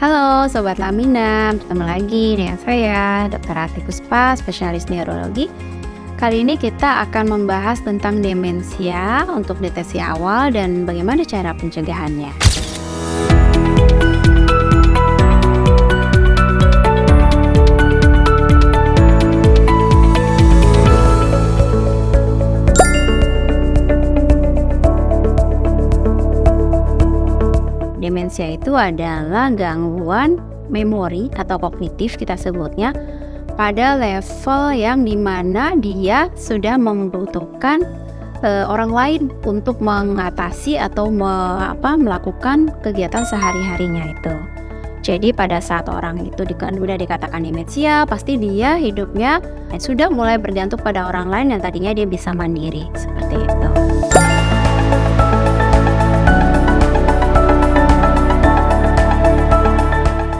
Halo Sobat Lamina, bertemu lagi dengan saya, Dr. Ati Kuspa, spesialis neurologi. Kali ini kita akan membahas tentang demensia untuk deteksi awal dan bagaimana cara pencegahannya. Demensia itu adalah gangguan memori atau kognitif kita sebutnya pada level yang dimana dia sudah membutuhkan orang lain untuk mengatasi atau melakukan kegiatan sehari-harinya itu. Jadi pada saat orang itu sudah dikatakan demensia, pasti dia hidupnya sudah mulai bergantung pada orang lain yang tadinya dia bisa mandiri, seperti itu.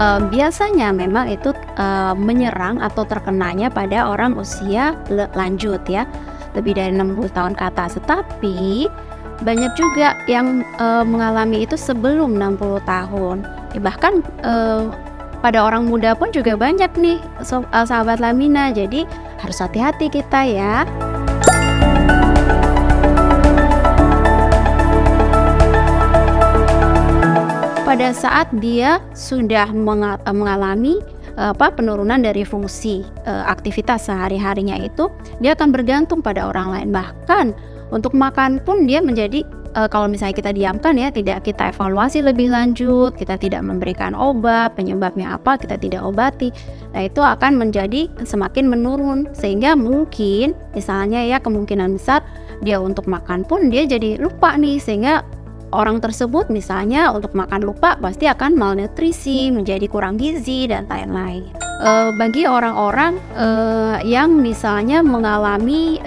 Biasanya memang itu menyerang atau terkenanya pada orang usia lanjut ya, lebih dari 60 tahun ke atas. Tetapi banyak juga yang mengalami itu sebelum 60 tahun. Bahkan pada orang muda pun juga banyak nih sahabat Lamina. Jadi harus hati-hati kita ya. Pada saat dia sudah mengalami penurunan dari fungsi aktivitas sehari-harinya itu, dia akan bergantung pada orang lain. Bahkan untuk makan pun dia menjadi kalau misalnya kita diamkan ya, tidak kita evaluasi lebih lanjut, kita tidak memberikan obat, penyebabnya apa kita tidak obati. Nah itu akan menjadi semakin menurun, sehingga mungkin misalnya ya kemungkinan besar dia untuk makan pun dia jadi lupa nih, sehingga orang tersebut misalnya untuk makan lupa pasti akan malnutrisi, menjadi kurang gizi dan lain-lain. Bagi orang-orang yang misalnya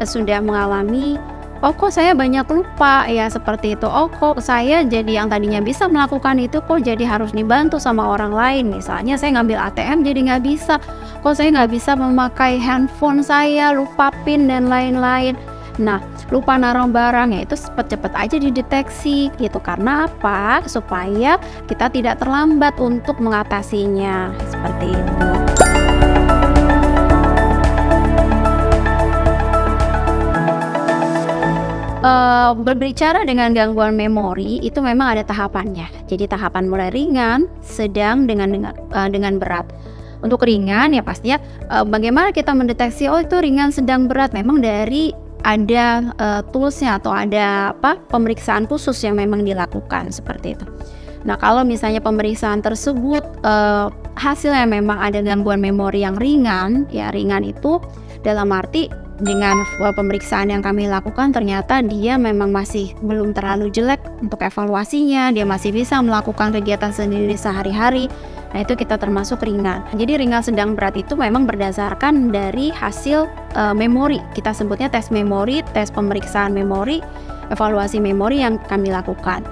sudah mengalami, oh kok saya banyak lupa ya seperti itu, oh kok saya jadi yang tadinya bisa melakukan itu kok jadi harus dibantu sama orang lain. Misalnya saya ngambil ATM jadi nggak bisa, kok saya nggak bisa memakai handphone saya, lupa PIN dan lain-lain. Nah, lupa naruh barang ya itu cepet-cepet aja dideteksi gitu. Karena apa? Supaya kita tidak terlambat untuk mengatasinya, seperti itu. Berbicara dengan gangguan memori itu memang ada tahapannya. Jadi tahapan mulai ringan, sedang dengan berat. Untuk ringan ya pastinya bagaimana kita mendeteksi oh itu ringan, sedang, berat. Memang ada toolsnya atau ada pemeriksaan khusus yang memang dilakukan seperti itu. Nah kalau misalnya pemeriksaan tersebut hasilnya memang ada gangguan memori yang ringan, ya ringan itu dalam arti dengan pemeriksaan yang kami lakukan ternyata dia memang masih belum terlalu jelek untuk evaluasinya, dia masih bisa melakukan kegiatan sendiri sehari-hari. Nah itu kita termasuk ringan. Jadi ringan, sedang, berat itu memang berdasarkan dari hasil memori. Kita sebutnya tes memori, tes pemeriksaan memori, evaluasi memori yang kami lakukan.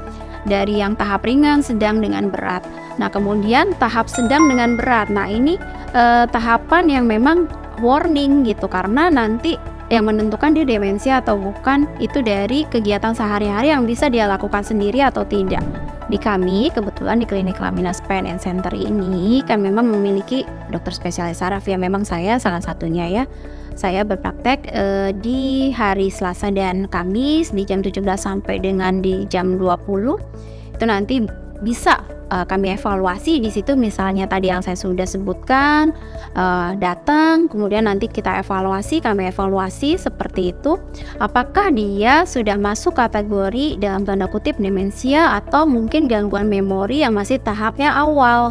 Dari yang tahap ringan, sedang, dengan berat. Nah kemudian tahap sedang dengan berat. Nah ini tahapan yang memang warning gitu, karena nanti yang menentukan dia demensia atau bukan itu dari kegiatan sehari-hari yang bisa dia lakukan sendiri atau tidak. Di kami kebetulan di klinik Lamina Spine and Center ini kan memang memiliki dokter spesialis saraf ya, memang saya salah satunya ya. Saya berpraktek di hari Selasa dan Kamis di jam 17 sampai dengan di jam 20. Itu nanti bisa kami evaluasi di situ, misalnya tadi yang saya sudah sebutkan, datang kemudian nanti kami evaluasi seperti itu, apakah dia sudah masuk kategori dalam tanda kutip demensia atau mungkin gangguan memori yang masih tahapnya awal.